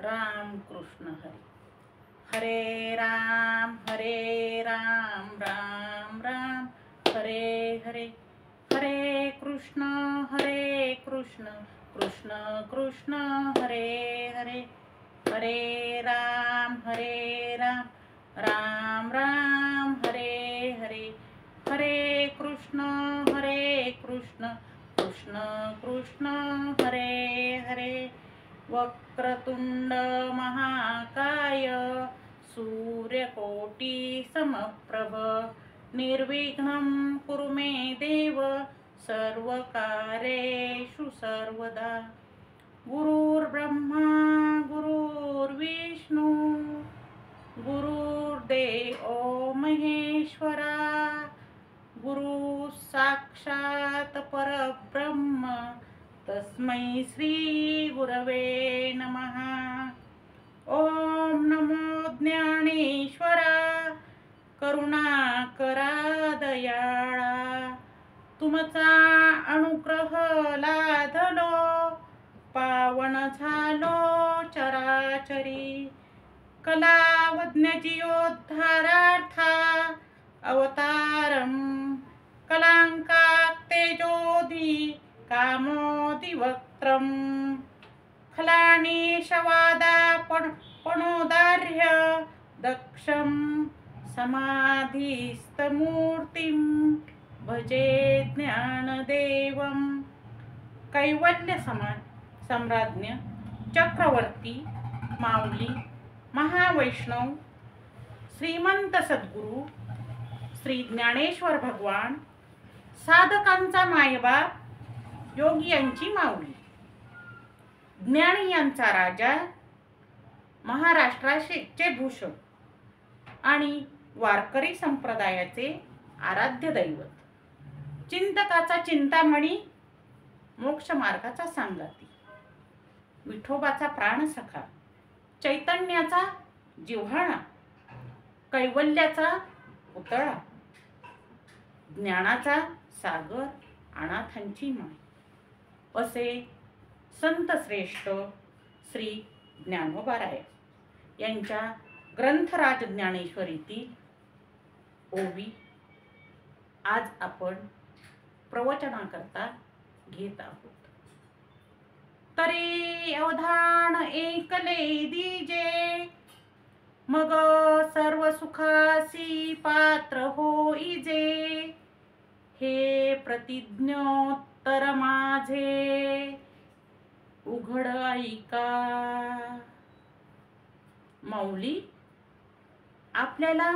राम कृष्ण हरी. हरे राम राम राम हरे हरे. हरे कृष्ण कृष्ण कृष्ण हरे हरे. हरे राम राम राम हरे हरे. हरे कृष्ण कृष्ण कृष्ण हरे हरे. वक्रतुंड महाकाय सूर्यकोटि समप्रभ निर्विघ्नं कुरु मे देव सर्वकार्येषु सर्वदा. गुरुर्ब्रह्मा गुरुर्विष्णू गुरुर्देवो महेश्वरा गुरु साक्षात परब्रह्म तस्मै श्री गुरवे नमः. ओम नमो ज्ञानेश्वरा करुणाकरा दयाळा तुमचा अनुग्रह लाधलो पावन झालो चराचरी. कलावज्ञ जियोद्धारार्था अवतारम कलांकात तेजोधी कामोदिवक्त्रम खलानीशवादापणोदार्य दक्षं समाधिस्तमूर्तिं भजे ज्ञानदेवं. कैवल्य सम्राज्ञ चक्रवर्ती माऊली महावैष्णव श्रीमंत सद्गुरु श्री ज्ञानेश्वर भगवान साधकांचा मायबाप योगी यांची माऊली ज्ञानी यांचा राजा महाराष्ट्राचे भूषण आणि वारकरी संप्रदायाचे आराध्य दैवत चिंतकाचा चिंतामणी मोक्ष मार्गाचा सांगाती विठोबाचा प्राणसखा चैतन्याचा जिव्हाळा कैवल्याचा पुतळा ज्ञानाचा सागर अनाथांची माय असे संत श्रेष्ठ श्री ज्ञानोबाराय यांच्या ग्रंथराज ज्ञानेश्वरीतील ओवी आज आपण प्रवचनाकरता घेत आहोत. तरी अवधान ऐकले दीजे मग सर्व सुखासी पात्र होईजे. हे प्रतिज्ञोत्तर माझे उघड ऐका. माऊली आपल्याला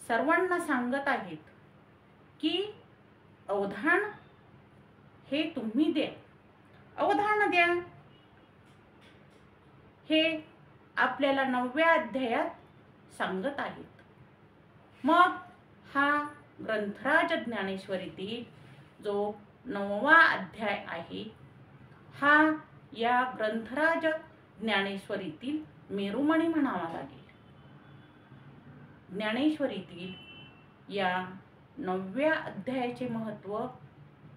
सर्वांना सांगत आहेत की अवधान हे तुम्ही द्या, अवधान द्या. हे आपल्याला 9व्या अध्यायात सांगत आहेत. मग हा ग्रंथराज ज्ञानेश्वरीतील जो 9वा अध्याय आहे हा या ग्रंथराज ज्ञानेश्वरीतील मेरुमणी म्हणावा लागेल. ज्ञानेश्वरीतील या 9व्या अध्यायाचे महत्त्व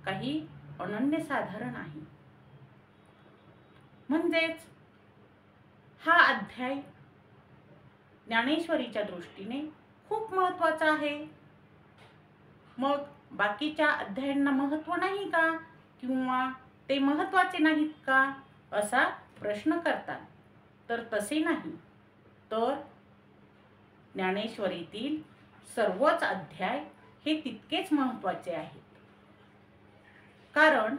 काही अनन्यसाधारण आहे. म्हणजेच हा अध्याय ज्ञानेश्वरीच्या दृष्टीने खूप महत्त्वाचा आहे. मग बाकीच्या अध्यायांना महत्त्व नाही का किंवा ते महत्त्वाचे नाहीत का असा प्रश्न करतात. तर तसे नाही. तर ज्ञानेश्वरीतील सर्वच अध्याय हे तितकेच महत्त्वाचे आहेत. कारण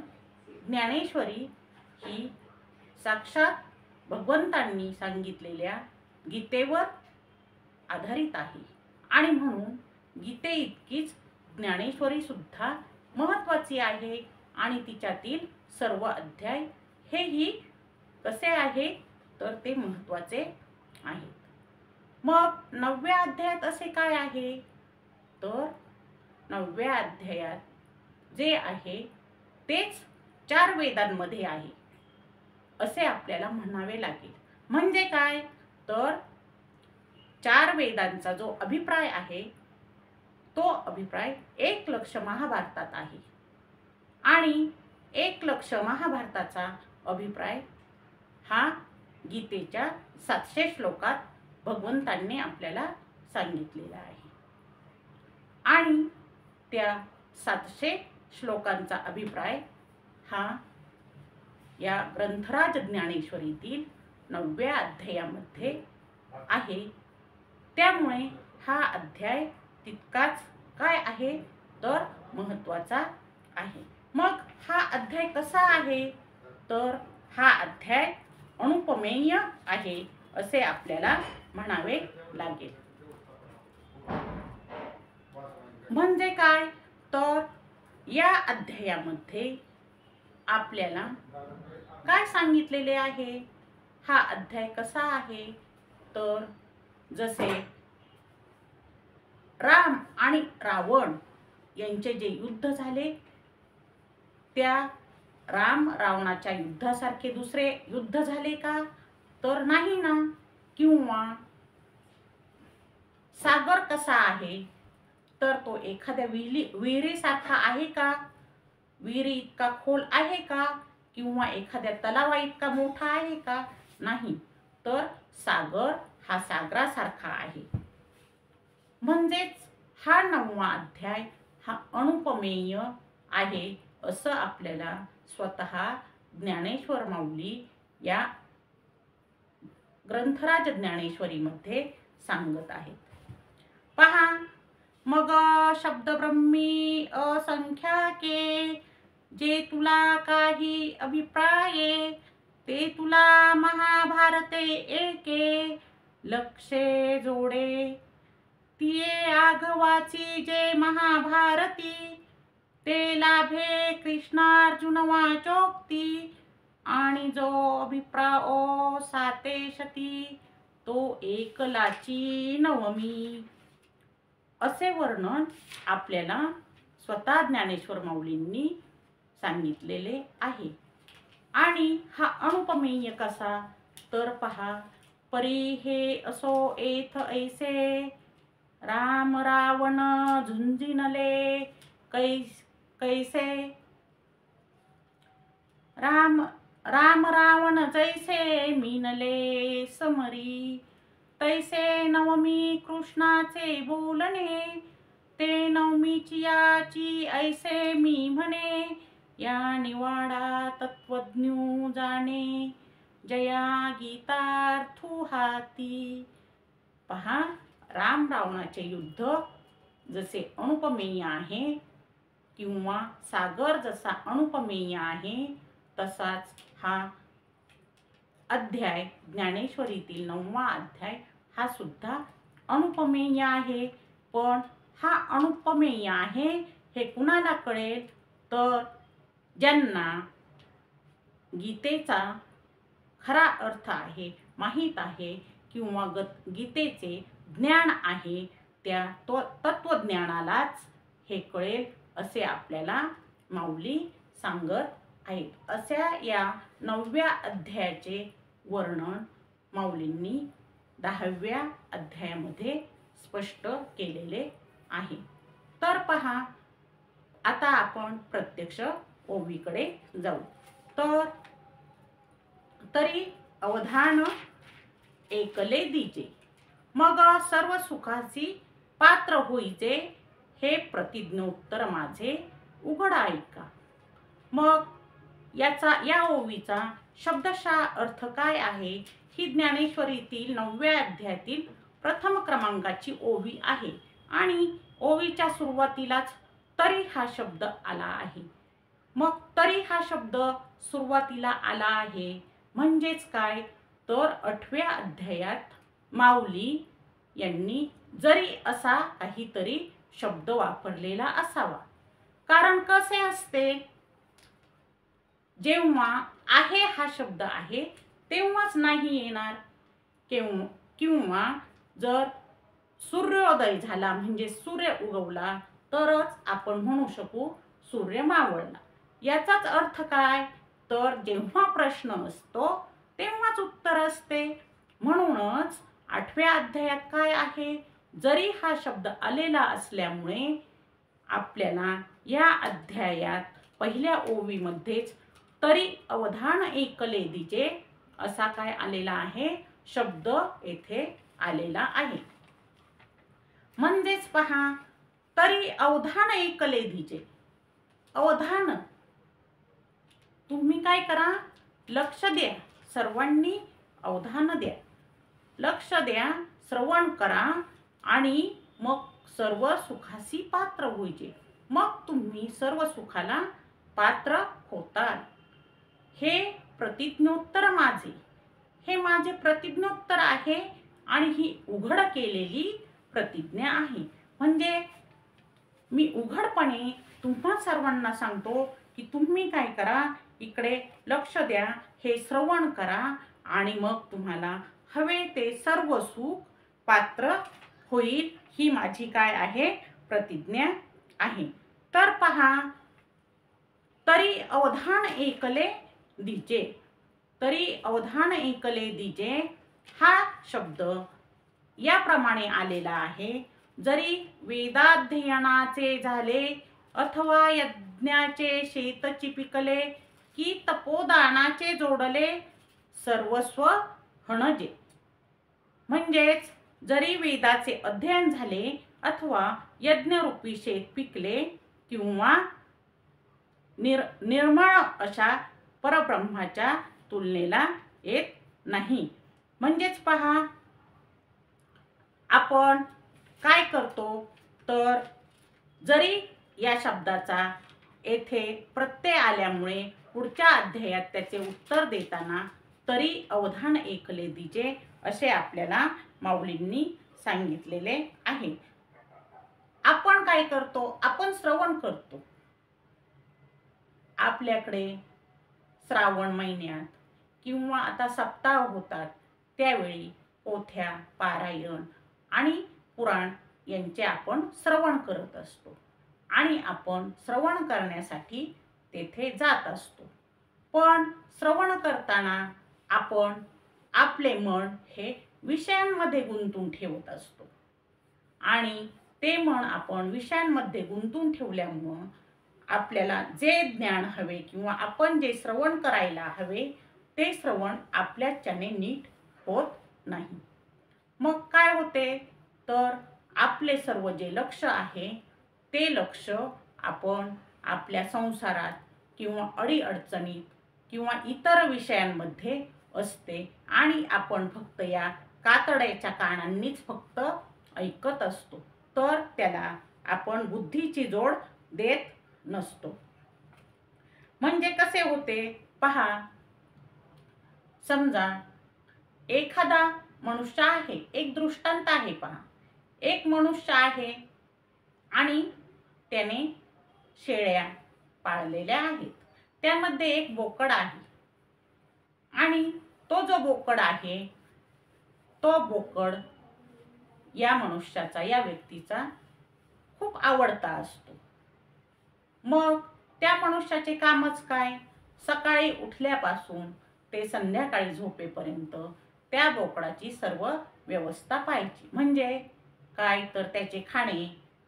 ज्ञानेश्वरी ही साक्षात भगवंतांनी सांगितलेल्या गीतेवर आधारित आहे आणि म्हणून गीते इतकीच ज्ञानेश्वरी सुद्धा महत्त्वाची आहे आणि तिच्यातील सर्व अध्याय हेही कसे आहे तर ते महत्त्वाचे आहेत. मग 9व्या अध्यायात असे काय आहे तर 9व्या अध्यायात जे आहे तेच 4 वेदांमध्ये आहे असे आपल्याला म्हणावे लागेल. म्हणजे काय तर 4 वेदांचा जो अभिप्राय आहे तो अभिप्राय 1 लक्ष महाभारतात आहे आणि 1 लक्ष महाभारताचा अभिप्राय हा गीतेच्या 700 श्लोकात भगवंतांनी आपल्याला सांगितलेलं आहे। आणि त्या 700 श्लोकांचा अभिप्राय हा या ग्रंथराज ज्ञानेश्वरीतील 9व्या अध्यायामध्ये आहे। त्यामुळे हा अध्याय तितकाच काय आहे तर महत्त्वाचा आहे। मग हा अध्याय कसा आहे तर हा अध्याय अनुपमेय आहे असे आपल्याला म्हणावे लागेल। म्हणजे काय तर या अध्यायामध्ये आपल्याला काय सांगितलेले आहे, हा अध्याय कसा आहे तर जसे राम आणि रावण यांचे जे युद्ध झाले त्या राम रावणाच्या युद्धासारखे दुसरे युद्ध झाले का तर नाही ना। किंवा सागर कसा आहे तर तो एखाद्या विहिरीसारखा आहे का, विहिरी इतका खोल आहे का, किंवा एखाद्या तलावा इतका मोठा आहे का, नाही तर सागर हा सागरासारखा आहे। म्हणजेच हा 9वा अध्याय हा अनुपमेय आहे असं आपल्याला स्वतः ज्ञानेश्वर माऊली या ग्रंथराज ज्ञानेश्वरीमध्ये सांगत आहेत। पहा मग शब्दब्रह्मी असंख्याके जे तुला काही अभिप्राये ते तुला महाभारते एके लक्षे जोडे तिये आघवाची जे महाभारती ते लाभे कृष्णार्जुन वाचोक्ती आणि जो अभिप्रायो सातेशती तो एकलाची नवमी असे वर्णन आपल्याला स्वतः ज्ञानेश्वर माऊलींनी सांगितलेले आहे। आणि हा अनुपमेय कसा तर पहा परी हे असो एथ ऐसे राम रावण झुंजिनले कैसे राम रावण जैसे मीनले समरी तैसे नवमी कृष्णाचे बोलणे ते नवमीची याची ऐसे मी म्हणे या निवाडा तत्वज्ञू जाणे जया गीतार्थू हाती। पहा राम रावणाचे युद्ध जसे अनुपमेय आहे किंवा सागर जसा अनुपमेय आहे तसाच हा अध्याय ज्ञानेश्वरीतील 9वा अध्याय हा सुद्धा अनुपमेय आहे। पण हा अनुपमेय आहे हे कुणाला कळेल तर ज्यांना गीतेचा खरा अर्थ आहे माहीत आहे किंवा गीतेचे ज्ञान आहे त्या तत्वज्ञानालाच हे कळेल असे आपल्याला माऊली सांगत आहेत। अशा या 9व्या अध्यायाचे वर्णन माऊलींनी 10व्या अध्यायामध्ये स्पष्ट केलेले आहे। तर पहा आता आपण प्रत्यक्ष ओवीकडे जाऊ। तरी अवधान ऐकले दीजे मग सर्व सुखाची पात्र होईचे हे प्रतिज्ञोत्तर माझे उघड ऐका। मग या ओवीचा शब्दशः अर्थ काय आहे ही ज्ञानेश्वरीतील 9व्या अध्यायातील प्रथम क्रमांकाची ओवी आहे। आणि ओवीच्या सुरुवातीलाच तरी हा शब्द आला आहे। मग तरी हा शब्द सुरुवातीला आला आहे म्हणजेच काय तर 8व्या अध्यायात माऊली यांनी जरी असा काहीतरी शब्द वापरलेला असावा। कारण कसे असते जेव्हा आहे हा शब्द आहे तेव्हाच नाही येणार किंवा जर सूर्योदय झाला म्हणजे सूर्य उगवला तरच आपण म्हणू शकू सूर्य मावळला। याचाच अर्थ काय तर जेव्हा प्रश्न असतो तेव्हाच उत्तर असते। म्हणूनच 8व्या अध्यायात काय आहे जरी हा शब्द आलेला असल्यामुळे आपल्याला या अध्यायात पहिल्या ओवीमध्येच तरी अवधान ऐकले दीजे असा काय आलेला आहे, शब्द येथे आलेला आहे. म्हणजेच पहा, तरी अवधान ऐकले दिजे. अवधान, तुम्ही काय करा, लक्ष द्या, सर्वांनी अवधान द्या, लक्ष द्या, श्रवण करा आणि मग सर्व सुखासी पात्र होईचे. मग तुम्ही सर्व सुखाला पात्र होताल. हे प्रतिज्ञोत्तर माझे, हे माझे प्रतिज्ञोत्तर आहे आणि ही उघड केलेली प्रतिज्ञा आहे. म्हणजे मी उघडपणे तुम्हा सर्वांना सांगतो की तुम्ही काय करा, इकडे लक्ष द्या, हे श्रवण करा आणि मग तुम्हाला हवे ते सर्व सुख पात्र होईल. ही माझी काय आहे, प्रतिज्ञा आहे. तर पहा, तरी अवधान ऐकले दिजे. तरी अवधान ऐकले दिजे हा शब्द याप्रमाणे आलेला आहे. जरी वेदाध्ययनाचे झाले अथवा यज्ञाचे शेतची पिकले की तपोदानाचे जोडले सर्वस्व हणजे. म्हणजेच जरी वेदाचे अध्ययन झाले अथवा यज्ञरूपी शेत पिकले किंवा निर्मळ अशा परब्रह्माच्या तुलनेला येत नाही. म्हणजेच पहा, आपण काय करतो, तर जरी या शब्दाचा येथे प्रत्यय आल्यामुळे पुढच्या अध्यायात त्याचे उत्तर देताना तरी अवधान ऐकले दिजे असे आपल्याला माऊलींनी सांगितलेले आहे. आपण काय करतो, आपण श्रवण करतो. आपल्याकडे श्रावण महिन्यात किंवा आता सप्ताह होतात त्यावेळी पोथ्या, पारायण आणि पुराण यांचे आपण श्रवण करत असतो आणि आपण श्रवण करण्यासाठी तेथे जात असतो. पण श्रवण करताना आपण आपले मन हे विषयांमध्ये गुंतून ठेवत असतो आणि ते मन आपण विषयांमध्ये गुंतून ठेवल्यामुळं आपल्याला जे ज्ञान हवे किंवा आपण जे श्रवण करायला हवे ते श्रवण आपल्याच्याने नीट होत नाही. मग काय होते, तर आपले सर्व जे लक्ष आहे ते लक्ष आपण आपल्या संसारात किंवा अडीअडचणीत किंवा इतर विषयांमध्ये असते आणि आपण फक्त या कातड्याच्या कानांनीच फक्त ऐकत असतो. तर त्याला आपण बुद्धीची जोड देत नसतो. म्हणजे कसे होते पहा, समजा एखादा मनुष्य आहे, एक दृष्टांत आहे पहा. एक मनुष्य आहे आणि त्याने शेळ्या पाळलेल्या आहेत. त्यामध्ये एक बोकड आहे आणि तो जो बोकड आहे तो बोकड या मनुष्याचा, या व्यक्तीचा खूप आवडता असतो. मग त्या मनुष्याचे कामच काय, सकाळी उठल्यापासून ते संध्याकाळी झोपेपर्यंत त्या बोकडाची सर्व व्यवस्था पाहायची. म्हणजे काय, तर त्याचे खाणे,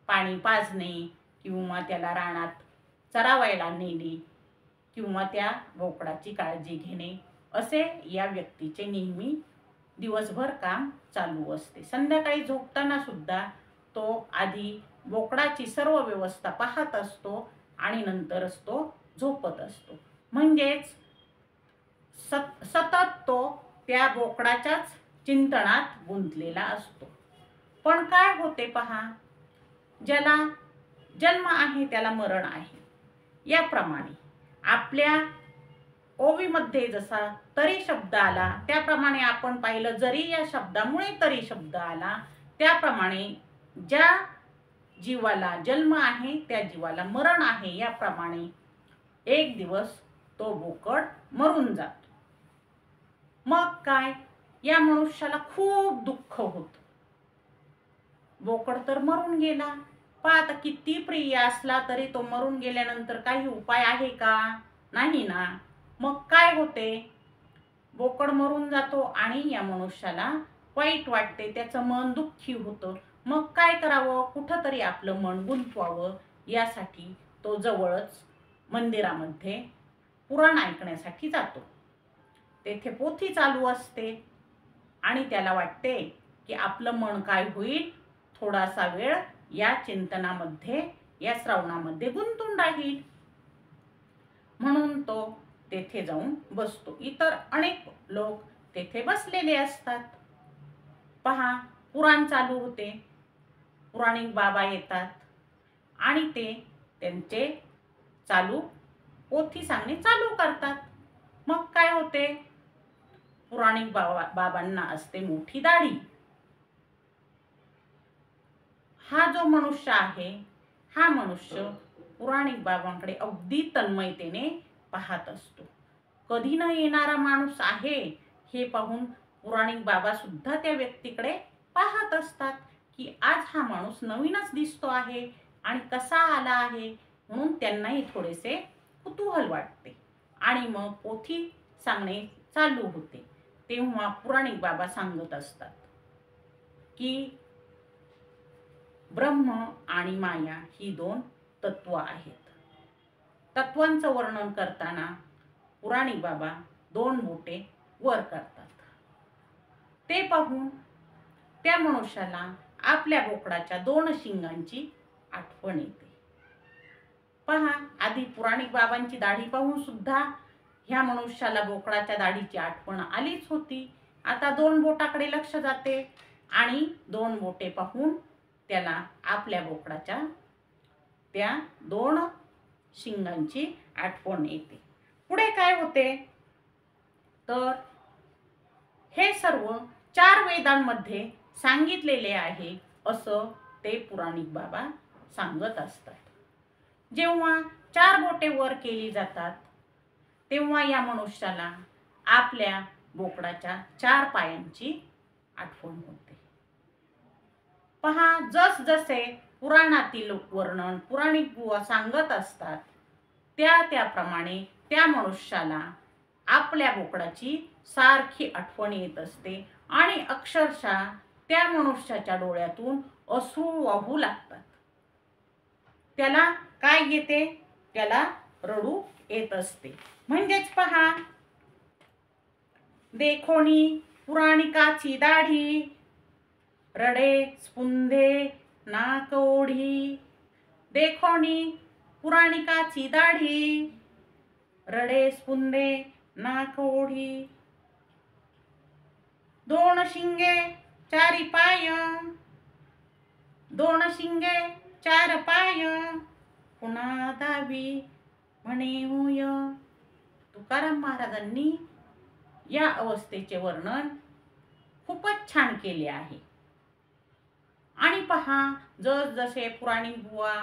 पाणी पाजणे किंवा त्याला रानात चरावायला नेणे किंवा त्या बोकडाची काळजी घेणे असे या व्यक्तीचे नेहमी दिवसभर काम चालू असते. संध्याकाळी झोपताना सुद्धा तो आधी बोकडाची सर्व व्यवस्था पाहत असतो आणि नंतरच तो झोपत असतो. म्हणजेच सतत तो त्या बोकडाच्याच चिंतनात गुंतलेला असतो. पण काय होते पहा, ज्याला जन्म आहे त्याला मरण आहे. याप्रमाणे आपल्या ओवीमध्ये जसा तरी शब्द आला त्याप्रमाणे आपण पाहिलं, जरी या शब्दामुळे तरी शब्द आला त्याप्रमाणे ज्या जीवाला जन्म आहे त्या जीवाला मरण आहे. याप्रमाणे एक दिवस तो बोकड मरून जातो. मग काय, या मनुष्याला खूप दुःख होतं. बोकड तर मरून गेला, पण आता किती प्रिय असला तरी तो मरून गेल्यानंतर काही उपाय आहे का, नाही ना. मग काय होते, बोकड मरून जातो आणि या मनुष्याला वाईट वाटते, त्याचं मन दुःखी होतं. मग काय करावं, कुठंतरी आपलं मन गुंतवावं यासाठी तो जवळच मंदिरामध्ये पुराण ऐकण्यासाठी जातो. तेथे पोथी चालू असते आणि त्याला वाटते की आपलं मन काय होईल, थोडासा वेळ या चिंतनामध्ये, या श्रवणामध्ये गुंतून राहील, म्हणून तो तेथे जाऊन बसतो. इतर अनेक लोक तेथे बसलेले असतात. पहा, पुराण चालू होते, पुराणिक बाबा येतात आणि ते त्यांचे चालू पोथी सांगणे चालू करतात. मग काय होते, पुराणिक बाबांना असते मोठी दाढी. हा जो मनुष्य आहे, हा मनुष्य पुराणिक बाबांकडे अगदी तन्मयतेने पाहत असतो. कधी न येणारा माणूस आहे हे पाहून पुराणिक बाबा सुद्धा त्या व्यक्तीकडे पाहत असतात की आज हा माणूस नवीनच दिसतो आहे आणि कसा आला आहे, म्हणून त्यांनाही थोडेसे कुतूहल वाटते आणि मग पोथी सांगणे चालू होते. तेव्हा पुराणिक बाबा सांगत असतात की ब्रह्म आणि माया ही दोन तत्व आहेत. तत्वांचं वर्णन करताना पुराणिक बाबा दोन बोटे वर करतात. ते पाहून त्या मनुष्याला आपल्या बोकडाच्या दोन शिंगांची आठवण येते. पहा, आधी पुराणिक बाबांची दाढी पाहून सुद्धा ह्या मनुष्याला बोकडाच्या दाढीची आठवण आलीच होती. आता दोन बोटाकडे लक्ष जाते आणि दोन बोटे पाहून त्याला आपल्या बोकडाच्या त्या दोन शिंगांची आठवण येते. पुढे काय होते, तर हे सर्व 4 वेदांमध्ये सांगितलेले आहे असं ते पुराणिक बाबा सांगत असतात. जेव्हा 4 बोटे वर केली जातात तेव्हा या मनुष्याला आपल्या बोकडाच्या 4 पायांची आठवण होते. पहा, जसजसे पुराणातील वर्णन पुराणिक बुवा सांगत असतात त्याप्रमाणे त्या मनुष्याला आपल्या बोकडाची सारखी आठवण येत असते आणि अक्षरशः त्या मनुष्याच्या डोळ्यातून अश्रू वाहू लागतात. त्याला काय येते, त्याला रडू येत असते. म्हणजेच पहा, देखोनी पुराणिकाची दाढी, रडे स्पुंदे नाक ओढी. देखोनी पुराणिकाची दाढी, रडे स्पुंदे नाक ओढी. दोन शिंगे चारी पाय, दोन शिंगे 4 पाय, पुन्हा दावी म्हणे उय. तुकाराम महाराजांनी या अवस्थेचे वर्णन खूपच छान केले आहे. आणि पहा, जसे पुराणिक बुवा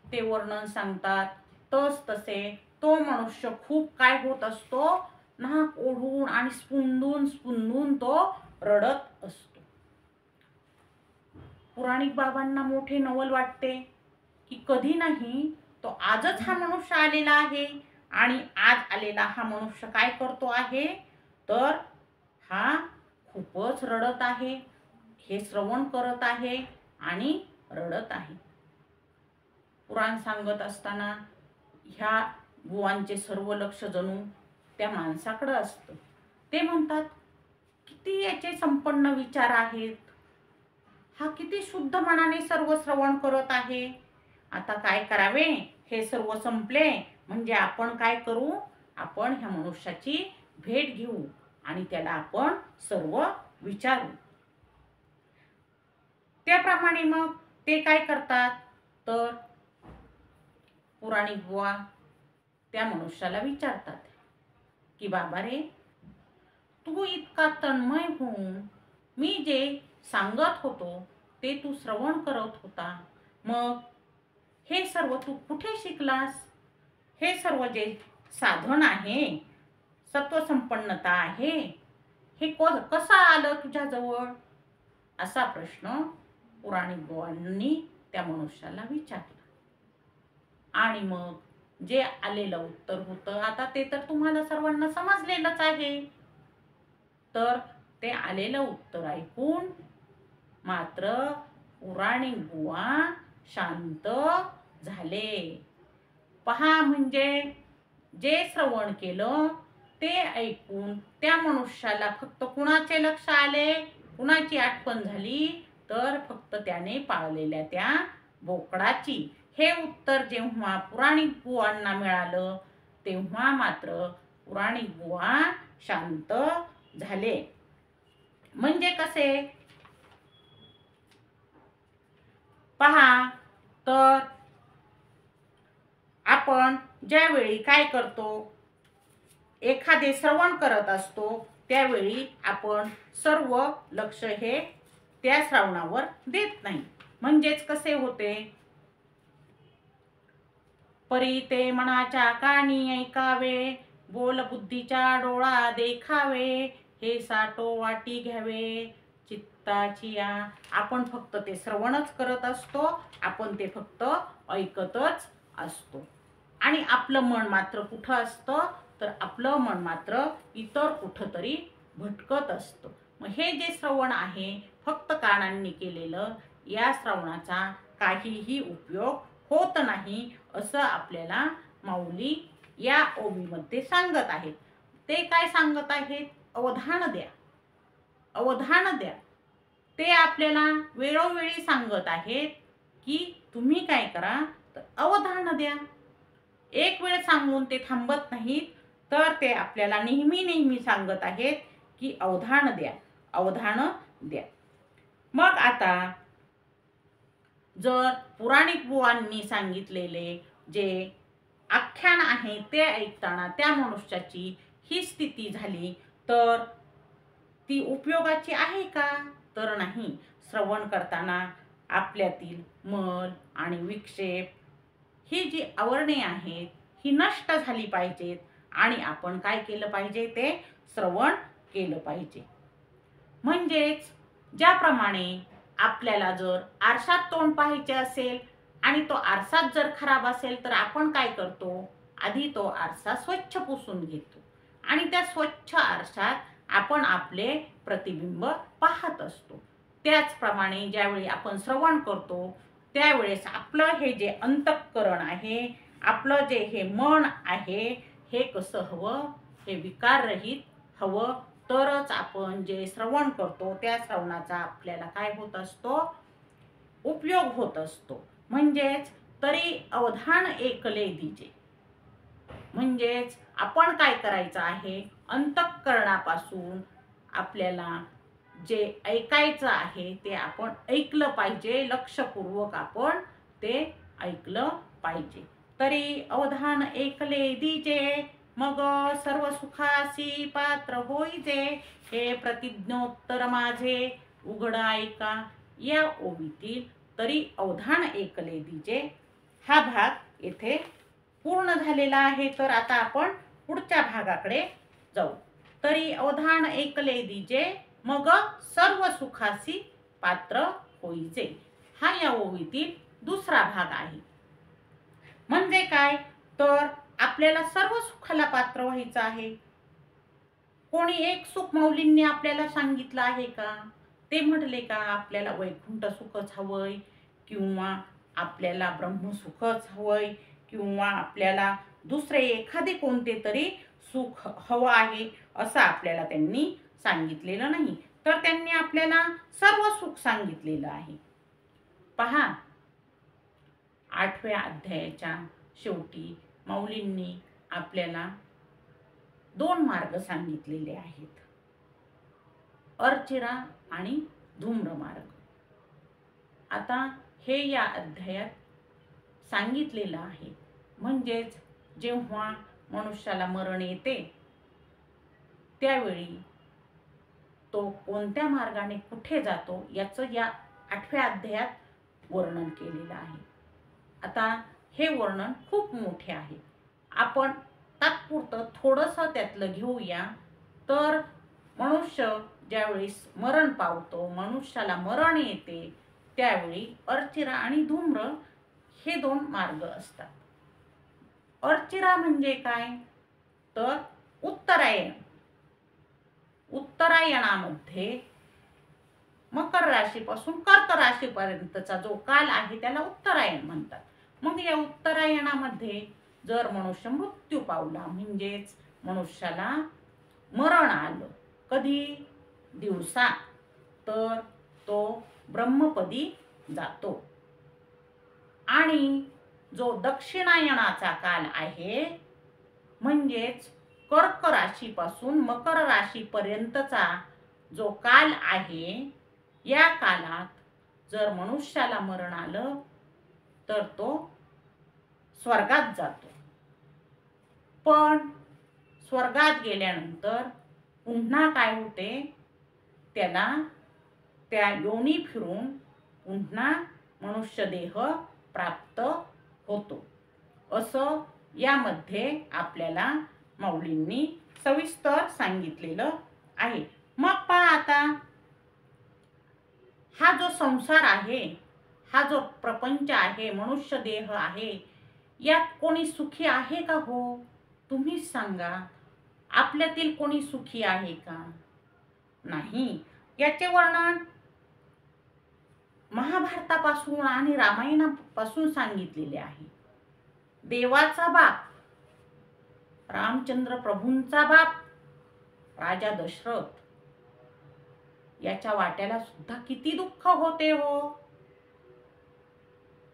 ते वर्णन सांगतात तसे तो मनुष्य खूप काय होत असतो, नाक ओढून आणि स्पुंदून तो रडत असतो. पुराणिक बाबांना मोठे नवल वाटते की कधी नाही तो आजच हा मनुष्य आलेला आहे आणि आज आलेला हा मनुष्य काय करतो आहे, तर हा खूपच रडत आहे, हे श्रवण करत आहे आणि रडत आहे. पुराण सांगत असताना ह्या बुवांचे सर्व लक्ष जणू त्या माणसाकडे असतं. ते म्हणतात, किती याचे संपन्न विचार आहेत, हा किती शुद्ध मनाने सर्व श्रवण करत आहे. आता काय करावे, हे सर्व संपले म्हणजे आपण काय करू, आपण ह्या मनुष्याची भेट घेऊ आणि त्याला आपण सर्व विचारू. त्याप्रमाणे मग ते काय करतात, तर पुराणिक बुवा त्या मनुष्याला विचारतात की बाबा रे, तू इतका तन्मय होऊन मी जे सांगत होतो ते तू श्रवण करत होता, मग हे सर्व तू कुठे शिकलास? हे सर्व जे साधन आहे, सत्वसंपन्नता आहे, हे कसं आलं तुझ्याजवळ? असा प्रश्न पुराणिक बुवांनी त्या मनुष्याला विचारला. आणि मग जे आलेलं उत्तर होतं, आता ते तर तुम्हाला सर्वांना समजलेलंच आहे. तर ते आलेलं उत्तर ऐकून मात्र पुराणिक बुवा शांत झाले. पहा, म्हणजे जे श्रवण केलं ते ऐकून त्या मनुष्याला फक्त कुणाचे लक्ष आले, कुणाची आठवण झाली, तर फक्त त्याने पाळलेल्या त्या बोकडाची. हे उत्तर जेव्हा पुराणिक बुवांना मिळालं तेव्हा मात्र पुराणिक बुवा शांत झाले. म्हणजे कसे पहा, तर आपण ज्यावेळी काय करतो, एखादे श्रवण करत असतो त्यावेळी आपण सर्व लक्ष हे त्या श्रवणावर देत नाही. म्हणजेच कसे होते, परी ते मनाच्या कानी ऐकावे, बोल बुद्धीच्या डोळा देखावे, हे साठो वाटी घ्यावे चित्ताची या. आपण फक्त ते श्रवणच करत असतो, आपण ते फक्त ऐकतच असतो आणि आपलं मन मात्र कुठं असतं, तर आपलं मन मात्र इतर कुठंतरी भटकत असतं. मग हे जे श्रवण आहे फक्त कानांनी केलेलं, या श्रवणाचा काहीही उपयोग होत नाही असं आपल्याला माऊली या ओवीमध्ये सांगत आहेत. ते काय सांगत आहेत, अवधान द्या, अवधान द्या. ते आपल्याला वेळोवेळी सांगत आहेत की तुम्ही काय करा, तर अवधान द्या. एक वेळ सांगून ते थांबत नाहीत, तर ते आपल्याला नेहमी नेहमी सांगत आहेत की अवधान द्या, अवधान द्या. मग आता जर पुराणिक बुवांनी सांगितलेले जे आख्यान आहे ते ऐकताना त्या मनुष्याची ही स्थिती झाली, तर ती उपयोगाची आहे का, तर नाही. श्रवण करताना आपल्यातील मल आणि विक्षेप ही जी आवरणे आहेत ही नष्ट झाली पाहिजेत आणि आपण काय केलं पाहिजे, ते श्रवण केलं पाहिजे. म्हणजेच ज्याप्रमाणे आपल्याला जर आरशात तोंड पाहायचे असेल आणि तो आरसाच जर खराब असेल तर आपण काय करतो, आधी तो आरसा स्वच्छ पुसून घेतो आणि त्या स्वच्छ आरशात आपण आपले प्रतिबिंब पाहत असतो. त्याचप्रमाणे ज्यावेळी आपण श्रवण करतो त्यावेळेस आपलं हे जे अंतःकरण आहे, आपलं जे हे मन आहे, हे कसं हवं, हे विकाररहित हवं. तरच आपण जे श्रवण करतो त्या श्रवणाचा आपल्याला काय होत असतो, उपयोग होत असतो. म्हणजेच तरी अवधान ऐकले दीजे. म्हणजेच आपण काय करायचं आहे, अंतःकरणापासून आपल्याला जे ऐकायचं आहे ते आपण ऐकलं पाहिजे, लक्षपूर्वक आपण ते ऐकलं पाहिजे. तरी अवधान ऐकले दीजे, मग सर्व सुखासी पात्र होईजे, हे प्रतिज्ञोत्तर माझे उघड ऐका. या ओवीतील तरी अवधान ऐकले दीजे हा भाग येथे पूर्ण झालेला आहे. तर आता आपण पुढच्या भागाकडे जाऊ. तरी अवधान ऐकले दीजे, मग सर्व सुखासी पात्र होईजे, हा या ओवीतील दुसरा भाग आहे. म्हणजे काय, तर आपल्याला सर्व सुखाला पात्र व्हायचं आहे. कोणी एक सुख माऊलींनी आपल्याला सांगितलं आहे का, ते म्हटले का आपल्याला वैकुंठ सुखच हवंय, किंवा आपल्याला ब्रह्मसुखच हवंय, किंवा आपल्याला दुसरे एखादे कोणते तरी सुख हवं आहे, असं आपल्याला त्यांनी सांगितलेलं नाही. तर त्यांनी आपल्याला सर्व सुख सांगितलेलं आहे. पहा, 8व्या अध्यायाच्या शेवटी माऊलींनी आपल्याला 2 मार्ग सांगितलेले आहेत, अर्चिरा आणि धूम्र मार्ग. आता हे या अध्यायात सांगितलेलं आहे. म्हणजेच जेव्हा मनुष्याला मरण येते त्यावेळी तो कोणत्या मार्गाने कुठे जातो याचं या 8व्या अध्यायात वर्णन केलेलं आहे. आता हे वर्णन खूप मोठे आहे. आपण तात्पुरतं थोडंसं त्यातलं घेऊया. तर मनुष्य ज्यावेळी मरण पावतो, मनुष्याला मरण येते, त्यावेळी अर्चिरा आणि धूम्र हे 2 मार्ग असतात. अर्चिरा म्हणजे काय, तर उत्तरायण. उत्तरायणामध्ये मकर राशीपासून कर्क राशीपर्यंतचा जो काल आहे त्याला उत्तरायण म्हणतात. मग या उत्तरायणामध्ये जर मनुष्य मृत्यू पावला, म्हणजेच मनुष्याला मरण आलं, कधी दिवसा, तर तो ब्रह्मपदी जातो. आणि जो दक्षिणायनाचा काल आहे, म्हणजेच कर्क राशीपासून मकर राशीपर्यंतचा जो काल आहे, या कालात जर मनुष्याला मरण आलं तर तो स्वर्गात जातो. पण स्वर्गात गेल्यानंतर पुन्हा काय होते, त्याला त्या योनी फिरून पुन्हा मनुष्य देह प्राप्त होतो. असं यामध्ये आपल्याला माऊलींनी सविस्तर सांगितलेलं आहे. मग पहा आता, हा जो संसार आहे, हा जो प्रपंच आहे, मनुष्य देह आहे, यात कोणी सुखी आहे का हो? तुम्हीच सांगा. आपल्यातील कोणी सुखी आहे का? नाही. याचे वर्णन महाभारतापासून आणि रामायणापासून सांगितलेले आहे. देवाचा बाप, रामचंद्र प्रभूंचा बाप राजा दशरथ, याच्या वाट्याला सुद्धा किती दुःख होते हो.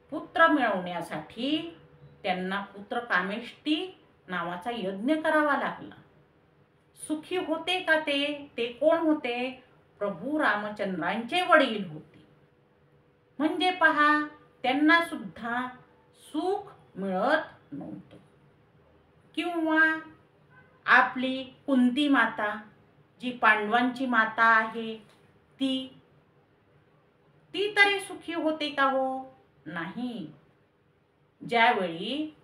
पुत्र मिळवण्यासाठी त्यांना पुत्र कामेष्टी नावाचा यज्ञ करावा लागला. सुखी होते का ते? ते कोण होते? प्रभू रामचंद्रांचे वडील होते. म्हणजे पहा, त्यांना सुद्धा सुख मिळत नव्हतं. किंवा आपली कुंती माता, जी पांडवांची माता आहे, ती तरी सुखी होते का हो? नाही. ज्यावेळी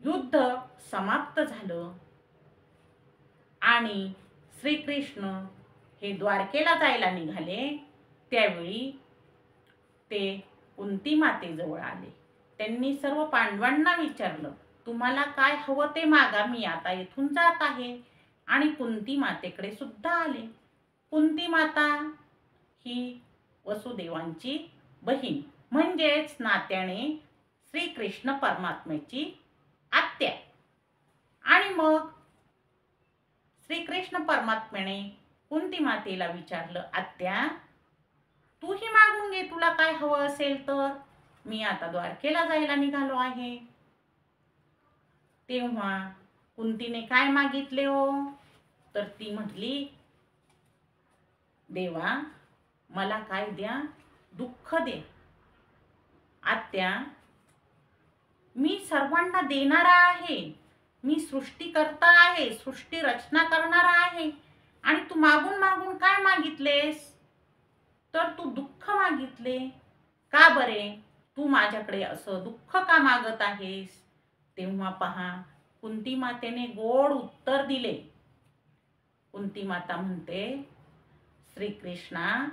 युद्ध समाप्त झालं आणि श्रीकृष्ण हे द्वारकेला जायला निघाले, त्यावेळी ते कुंती मातेजवळ आले. त्यांनी सर्व पांडवांना विचारलं, तुम्हाला काय हवं ते मागा, मी आता इथून जात आहे. आणि कुंती मातेकडे सुद्धा आले. कुंती माता ही वसुदेवांची बहीण, म्हणजेच नात्याने श्रीकृष्ण परमात्म्याची आत्या. आणि मग श्रीकृष्ण परमात्म्याने कुंती मातेला विचारलं, आत्या, तूही मागून घे, तुला काय हवं असेल तर, मी आता द्वारकेला जायला निघालो आहे. तेव्हा कुंतीने काय मागितले हो? तर ती म्हटली, देवा, मला काय द्या, दुःख दे. आत्या, मी सर्वांना देणारा आहे, मी सृष्टीकर्ता आहे, सृष्टी रचना करणारा आहे, आणि तू मागून मागून काय मागितलेस? तर तू दुःख मागितले. का बरे? तू माझ्याकडे असं दुःख का मागत आहेस? तेव्हा पहा, कुंती मातेने गोड उत्तर दिले. कुंती माता म्हणते, श्रीकृष्णा,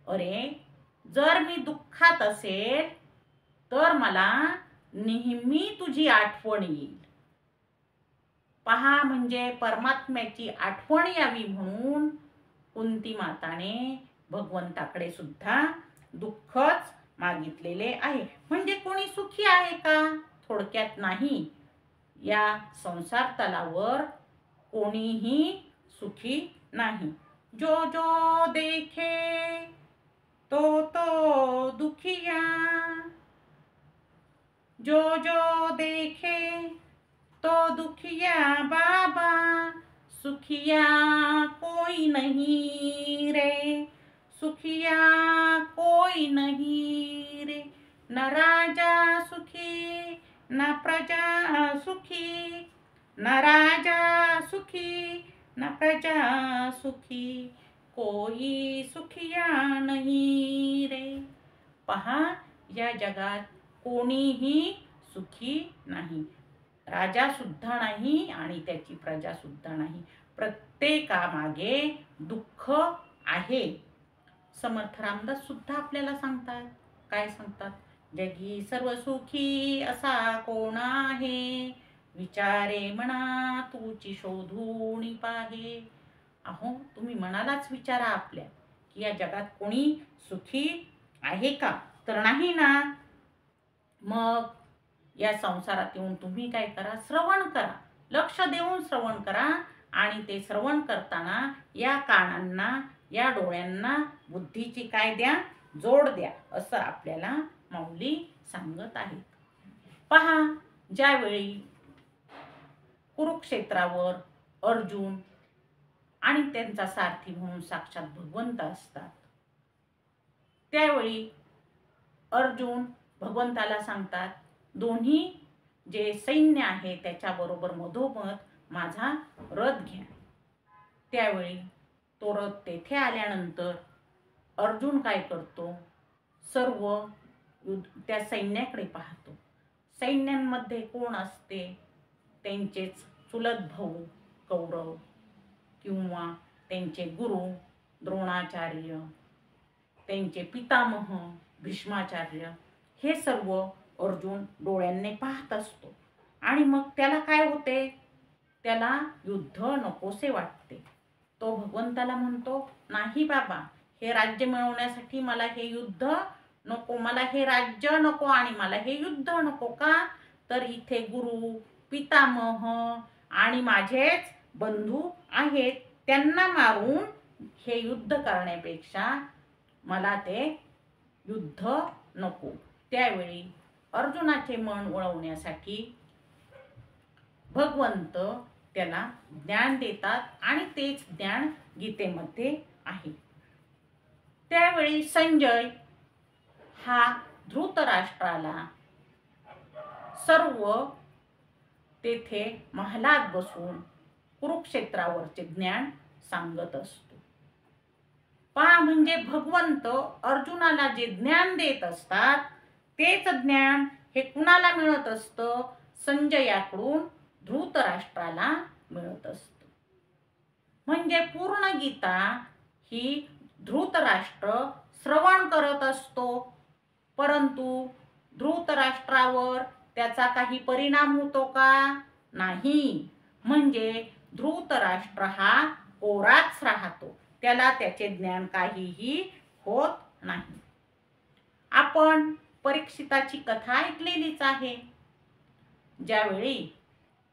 अरे, जर मी दुःखात असेल तर मला नेहमी तुझी आठवण येईल. पहा, म्हणजे परमात्म्याची आठवण यावी म्हणून कुंती माताने भगवंताकडे सुद्धा दुःखच मागितलेले आहे. म्हणजे कोणी सुखी आहे का? थोडक्यात नाही. या संसार तलावर कोणीही सुखी नाही. जो जो देखे तो तो दुखिया, जो जो देखे तो दुखिया बाबा, सुखिया कोई नहीं रे, सुखिया कोई नहीं रे. न राजा सुखी न प्रजा सुखी, न राजा सुखी न प्रजा सुखी, कोई सुखिया नहीं रे. पहा, या जगात कोणीही सुखी नाही. राजा सुद्धा नाही आणि त्याची प्रजा सुद्धा नाही. प्रत्येकामागे दुःख आहे. समर्थ रामदास सुद्धा आपल्याला सांगतात. काय सांगतात? जगी सर्व सुखी असा कोण आहे, विचारे मना तूची शोधून पाहे. अहो, तुम्ही मनालाच विचारा आपल्या, की या जगात कोणी सुखी आहे का? तर नाही ना. मग या संसारात येऊन तुम्ही काय करा? श्रवण करा. लक्ष देऊन श्रवण करा आणि ते श्रवण करताना या कानांना, या डोळ्यांना बुद्धीची काय द्या, जोड द्या, असं आपल्याला माऊली सांगत आहेत. पहा, ज्यावेळी कुरुक्षेत्रावर अर्जुन आणि त्यांचा सारथी म्हणून साक्षात भगवंत असतात, त्यावेळी अर्जुन भगवंताला सांगतात, दोन्ही जे सैन्य आहे त्याच्याबरोबर मधोमध माझा रथ घ्या. त्यावेळी तो रथ तेथे आल्यानंतर अर्जुन काय करतो, सर्व त्या सैन्याकडे पाहतो. सैन्यांमध्ये कोण असते, त्यांचेच चुलत भाऊ कौरव किंवा त्यांचे गुरु द्रोणाचार्य, त्यांचे पितामह भीष्माचार्य, हे सर्व अर्जुन डोळ्यांनी पाहत असतो. आणि मग त्याला काय होते, त्याला युद्ध नकोसे वाटते. तो भगवंताला म्हणतो, नाही बाबा, हे राज्य मिळवण्यासाठी मला हे युद्ध नको, मला हे राज्य नको आणि मला हे युद्ध नको. का तर इथे गुरु पितामह आणि माझेच बंधू आहेत, त्यांना मारून हे युद्ध करण्यापेक्षा मला ते युद्ध नको. त्यावेळी अर्जुनाचे मन वळवण्यासाठी भगवंत त्याला ज्ञान देतात आणि तेच ज्ञान गीतेमध्ये आहे. त्यावेळी संजय हा धृतराष्ट्राला सर्व तेथे महालात बसून कुरुक्षेत्रावरचे ज्ञान सांगत असतो. पहा, म्हणजे भगवंत अर्जुनाला जे ज्ञान देत असतात तेच ज्ञान हे कुणाला मिळत असतं, संजयाकडून धृतराष्ट्राला मिळत असतं. म्हणजे पूर्ण गीता ही धृतराष्ट्र श्रवण करत असतो, परंतु धृतराष्ट्रावर त्याचा काही परिणाम होतो का, नाही. म्हणजे धृतराष्ट्र हा कोराच राहतो, त्याला त्याचे ज्ञान काहीही होत नाही. आपण परीक्षिताची कथा ऐकलेलीच आहे. ज्यावेळी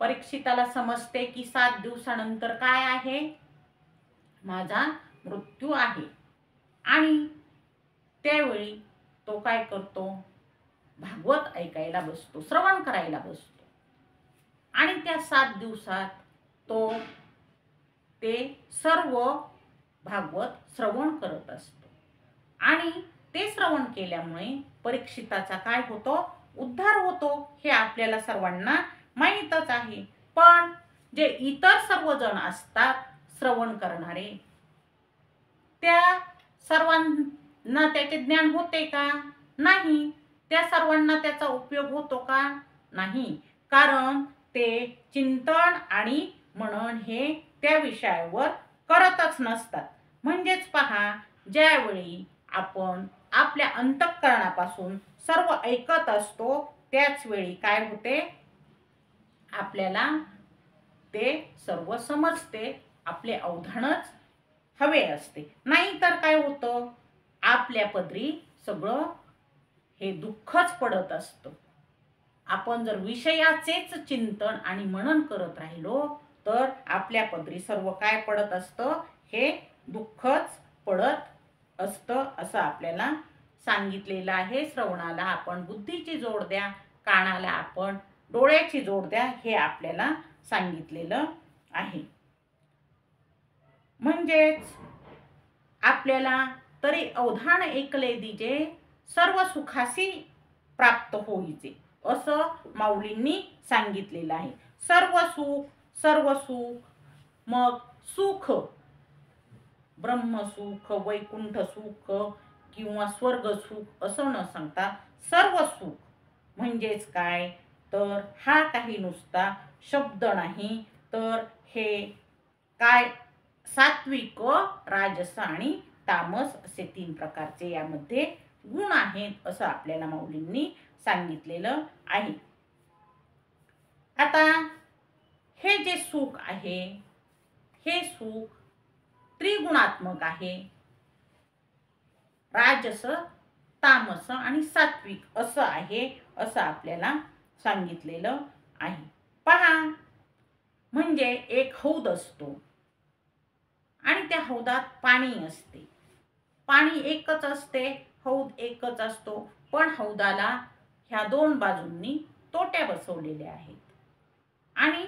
परीक्षिताला समजते की 7 दिवसानंतर काय आहे, माझा मृत्यू आहे, आणि त्यावेळी तो काय करतो, भागवत ऐकायला बसतो, श्रवण करायला बसतो. आणि त्या 7 दिवसात तो ते सर्व भागवत श्रवण करत असतो. आणि ते श्रवण केल्यामुळे परीक्षिताचा काय होतो, उद्धार होतो, हे आपल्याला सर्वांना माहीतच आहे. पण जे इतर सर्वजण असतात श्रवण करणारे, त्या सर्वांना त्याचे ज्ञान होते का, नाही. त्या सर्वांना त्याचा उपयोग होतो का, नाही. कारण ते चिंतन आणि मनन हे त्या विषयावर करतच नसतात. म्हणजेच पहा, ज्यावेळी आपण आपल्या अंतःकरणापासून सर्व ऐकत असतो त्याच वेळी काय होते, आपल्याला ते सर्व समजते, आपले अवधानच हवे असते. नाहीतर काय होतं, आपल्या पदरी सगळं हे दुःखच पडत असतं. आपण जर विषयाचेच चिंतन आणि मनन करत राहिलो तर आपल्या पदरी सर्व काय पडत असतं, हे दुःखच पडत असतं, असं आपल्याला सांगितलेलं आहे. श्रवणाला आपण बुद्धीची जोड द्या, कानाला आपण डोळ्याची जोड द्या, हे आपल्याला सांगितलेलं आहे. म्हणजेच आपल्याला तरी अवधान ऐकले दिजे, सर्व सुखासी प्राप्त होईचे, असं माऊलींनी सांगितलेलं आहे. सर्व सुख, सर्व सुख, मग सुख ब्रह्मसुख, वैकुंठ सुख किंवा स्वर्ग सुख असं न सांगता सर्व सुख म्हणजेच काय, तर हा काही नुसता शब्द नाही, तर हे काय सात्विक, राजस आणि तामस असे 3 प्रकारचे यामध्ये गुण आहेत, असं आपल्याला माऊलींनी सांगितलेलं आहे. आता हे जे सुख आहे, हे सुख त्रिगुणात्मक आहे. राजस, तामस आणि सात्विक असं आहे, असं आपल्याला सांगितलेलं आहे. पहा, म्हणजे एक हौद असतो आणि त्या हौदात पाणी असते. पाणी एकच असते, हौद एकच असतो, पण हौदाला ह्या दोन बाजूंनी तोट्या बसवलेल्या आहेत आणि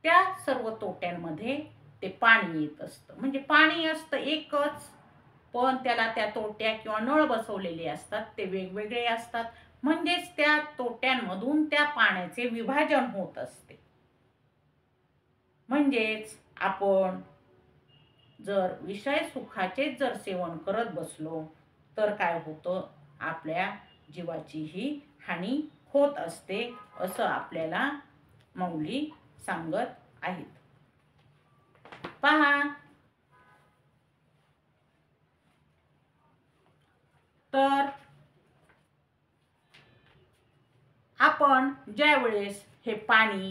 त्या सर्व तोट्यांमध्ये ते पाणी येत असतं. म्हणजे पाणी असतं एकच, पण त्याला त्या तोट्या किंवा नळ बसवलेले असतात, ते वेगवेगळे असतात. म्हणजेच त्या तोट्यांमधून त्या पाण्याचे विभाजन होत असते. म्हणजेच आपण जर विषय सुखाचे जर सेवन करत बसलो तर काय होतं, आपल्या जीवाचीही हानी होत असते, असं आपल्याला माऊली सांगत आहेत. पहा, तर आपण ज्या वेळेस हे पाणी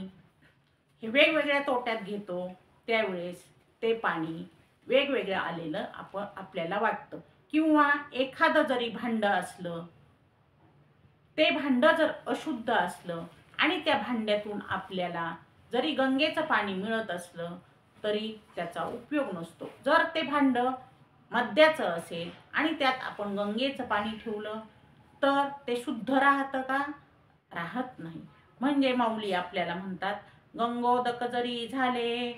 हे वेगवेगळ्या तोट्यात घेतो त्यावेळेस ते पाणी वेगवेगळं आलेलं आपल्याला वाटतं. किंवा एखादं जरी भांडं असलं, ते भांडं जर अशुद्ध असलं आणि त्या भांड्यातून आपल्याला जरी गंगेचं पाणी मिळत असलं तरी त्याचा उपयोग नसतो. जर ते भांडं मद्याचं असेल आणि त्यात आपण गंगेचं पाणी ठेवलं तर ते शुद्ध राहतं का? राहत नाही. म्हणजे माऊली आपल्याला म्हणतात, गंगोदक जरी झाले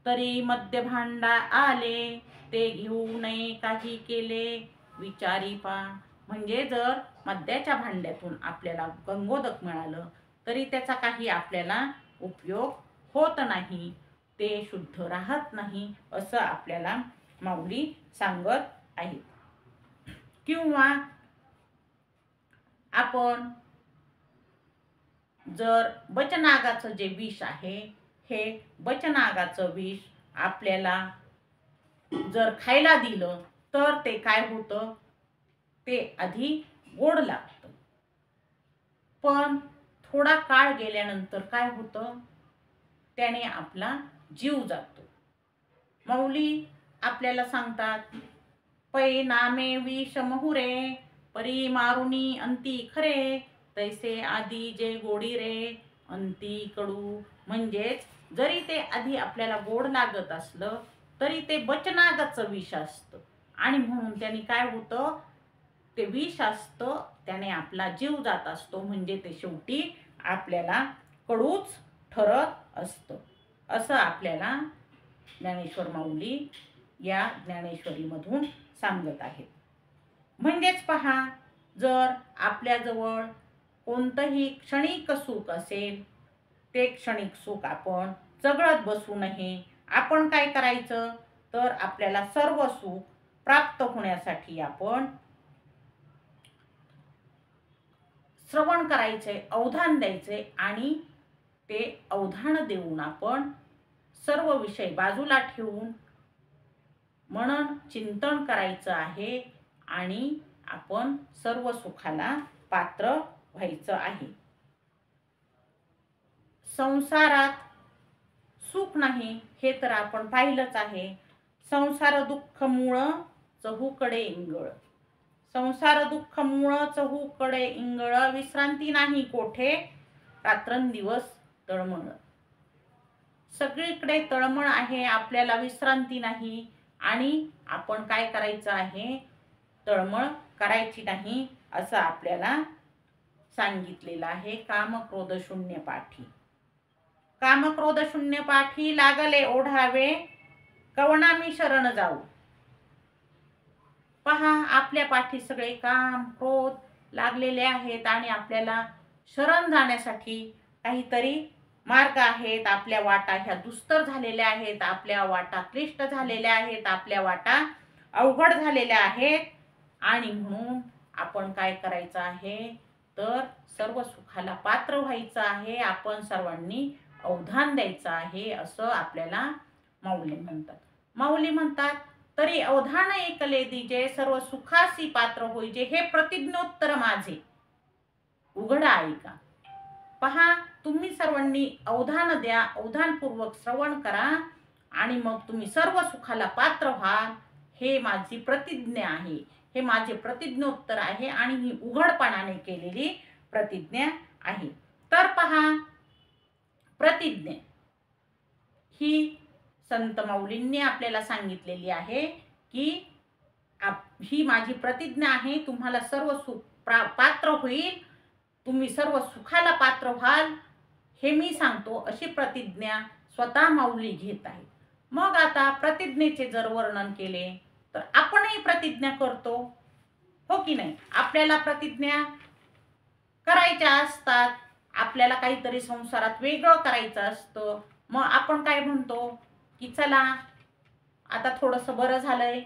तरी मध्य भांडा आले, ते घेऊ नये काही केले विचारी पा. म्हणजे जर मद्याच्या भांड्यातून आपल्याला गंगोदक मिळालं तरी त्याचा काही आपल्याला उपयोग होत नाही, ते शुद्ध राहत नाही, असं आपल्याला माऊली सांगत आहेत. किंवा आपण जर बचनागाचं जे विष आहे, हे बचनागाचं विष आपल्याला जर खायला दिलं तर ते काय होतं, ते आधी गोड लागतं, पण थोडा काळ गेल्यानंतर काय होतं, त्याने आपला जीव जातो. माऊली आपल्याला सांगतात, पै नामे विष महुरे, परी मारुनी अंती खरे, तैसे आधी जे गोडी रे अंती कडू. म्हणजेच जरी ते आधी आपल्याला गोड लागत असलं तरी ते बचनागाचं विष असतं आणि म्हणून त्याने काय होतं, ते विष असतं, त्याने आपला जीव जात असतो. म्हणजे ते शेवटी आपल्याला कडूच ठरत असतं, असं आपल्याला ज्ञानेश्वर माऊली या ज्ञानेश्वरीमधून सांगत आहेत. म्हणजेच पहा, जर आपल्याजवळ कोणतंही क्षणिक सुख असेल, ते क्षणिक सुख आपण चघळत बसू नये. आपण काय करायचं, तर आपल्याला सर्व सुख प्राप्त होण्यासाठी आपण श्रवण करायचे, अवधान द्यायचे आणि ते अवधान देऊन आपण सर्व विषय बाजूला ठेवून मनन चिंतन करायचं आहे आणि आपण सर्व सुखाला पात्र व्हायचं आहे. संसारात सुख नाही हे तर आपण पाहिलंच आहे. संसार दुःख मूळ चहूकडे इंगळ, संसार दुःख मूळ चहूकडे इंगळ, विश्रांती नाही कोठे रात्रंदिवस तळमळ. सगळीकडे तळमळ आहे, आपल्याला विश्रांती नाही आणि आपण काय करायचं आहे, तळमळ करायची नाही, असं आपल्याला सांगितलेलं आहे. काम क्रोध शून्य पाठी, काम क्रोध शून्य पाठी, लागले ओढावे कवना मी शरण जाऊ. पहा, आपल्या पाठी सगळे काम क्रोध लागलेले आहेत आणि आपल्याला शरण जाण्यासाठी काहीतरी मार्ग आहेत. आपल्या वाटा ह्या दुस्तर झालेल्या आहेत, आपल्या वाटा क्लिष्ट झालेल्या आहेत, आपल्या वाटा अवघड झालेल्या आहेत आणि म्हणून आपण काय करायचं आहे, तर सर्व सुखाला पात्र व्हायचं आहे. आपण सर्वांनी अवधान द्यायचं आहे, असं आपल्याला माऊली म्हणतात. माऊली म्हणतात, तरी अवधान ऐकले दिजे, सर्व सुखासी पात्र होईजे, हे प्रतिज्ञोत्तर माझे उघडा ऐका. पहा, तुम्ही सर्वांनी अवधान द्या, अवधानपूर्वक श्रवण करा आणि मग तुम्ही सर्व सुखाला पात्र व्हाल. हे माझी प्रतिज्ञा आहे, हे माझे प्रतिज्ञोत्तर आहे आणि ही उघडपणाने केलेली प्रतिज्ञा आहे. तर पहा, प्रतिज्ञा ही संत माऊलींनी आपल्याला सांगितलेली आहे की ही माझी प्रतिज्ञा आहे, तुम्हाला सर्व सुख पात्र होईल, तुम्ही सर्व सुखाला पात्र व्हाल, हे मी सांगतो, अशी प्रतिज्ञा स्वतः माऊली घेत आहे. मग आता प्रतिज्ञेचे जर वर्णन केले तर आपणही प्रतिज्ञा करतो, हो की नाही? आपल्याला प्रतिज्ञा करायच्या असतात, आपल्याला काहीतरी संसारात वेगळं करायचं असतं. मग आपण काय म्हणतो की चला आता थोडंसं बरं झालंय,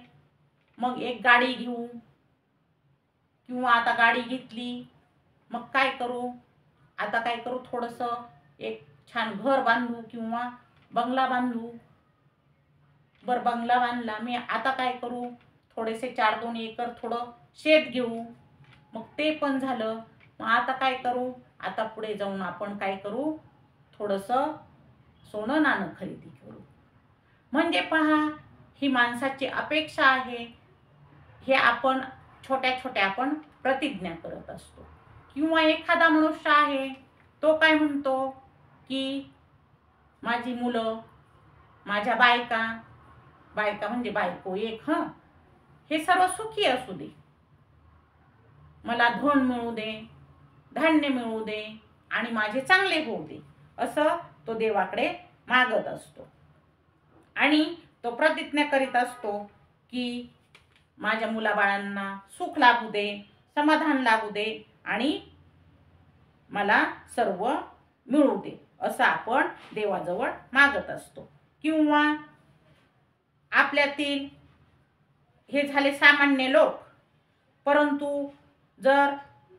मग एक गाडी घेऊ, किंवा आता गाडी घेतली मग काय करू, आता काय करू, थोडंसं एक छान घर बांधू किंवा बंगला बांधू. बरं बंगला बांधला मी, आता काय करू, थोडेसे 4-2 एकर थोडं शेत घेऊ, मग ते पण झालं. मग आता काय करू, आता पुढे जाऊन आपण काय करू, थोडंसं सोनं नाणं खरेदी करू. म्हणजे पहा, ही माणसाची अपेक्षा आहे, हे आपण छोट्या छोट्या आपण प्रतिज्ञा करत असतो. किंवा एखादा मनुष्य आहे, तो काय म्हणतो की माझी मुलं, माझ्या बायका म्हणजे बायको एक, हे सर्व सुखी असू दे, मला धन मिळू दे, धान्य मिळू दे आणि माझे चांगले होऊ दे, असं तो देवाकडे मागत असतो. आणि तो प्रतिज्ञा करीत असतो की माझ्या मुलाबाळांना सुख लाभू दे, समाधान लाभू दे आणि मला सर्व मिळू दे, असं आपण देवाजवळ मागत असतो. किंवा आपल्यातील हे झाले सामान्य लोक, परंतु जर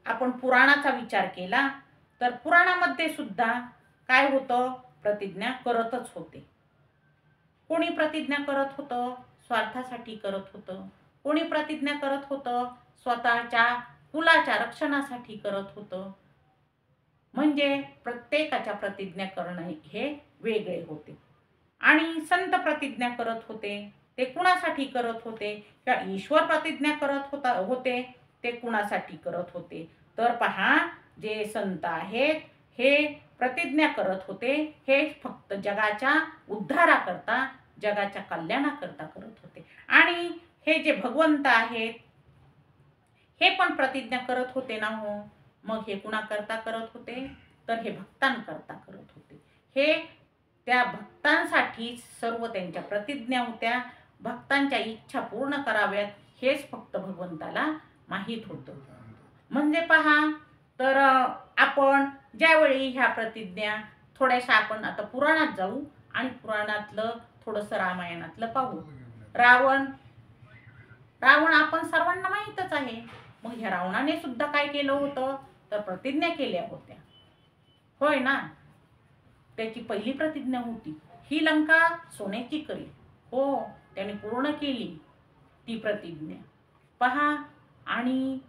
आपण पुराणाचा विचार केला तर पुराणामध्ये सुद्धा काय होतं, प्रतिज्ञा करतच होते. कोणी प्रतिज्ञा करत होतं, स्वार्थासाठी करत होतं, कोणी प्रतिज्ञा करत होतं स्वतःच्या कुलाच्या रक्षणासाठी करत होतं. म्हणजे प्रत्येकाच्या प्रतिज्ञा करणे हे वेगळे होते. आणि संत प्रतिज्ञा करत होते, ते कुणासाठी करत होते, किंवा ईश्वर प्रतिज्ञा करत होते, ते कुणासाठी करत होते. तर पहा, जे संत आहेत हे प्रतिज्ञा करत होते, हे फक्त जगाच्या उद्धाराकरता, जगाच्या कल्याणाकरता करत होते. आणि हे जे भगवंत आहेत हे पण प्रतिज्ञा करत होते ना हो. मग हे कुणाकरता करत होते, तर हे भक्तांकरता करत होते. हे त्या भक्तांसाठी सर्व त्यांच्या प्रतिज्ञा होत्या, भक्तांच्या इच्छा पूर्ण कराव्यात, हेच फक्त भगवंताला माहीत होतं. म्हणजे पहा, तर आपण ज्यावेळी ह्या प्रतिज्ञा थोड्याशा, आपण आता पुराणात जाऊ आणि पुराणातलं थोडंसं रामायणातलं पाहू. रावण आपण सर्वांना माहीतच आहे. मग ह्या रावणाने सुद्धा काय केलं होतं, तर प्रतिज्ञा केल्या होत्या, होय ना. त्याची पहिली प्रतिज्ञा होती, ही लंका सोन्याची करी. हो, त्याने पूर्ण केली ती प्रतिज्ञा, पहा. आणि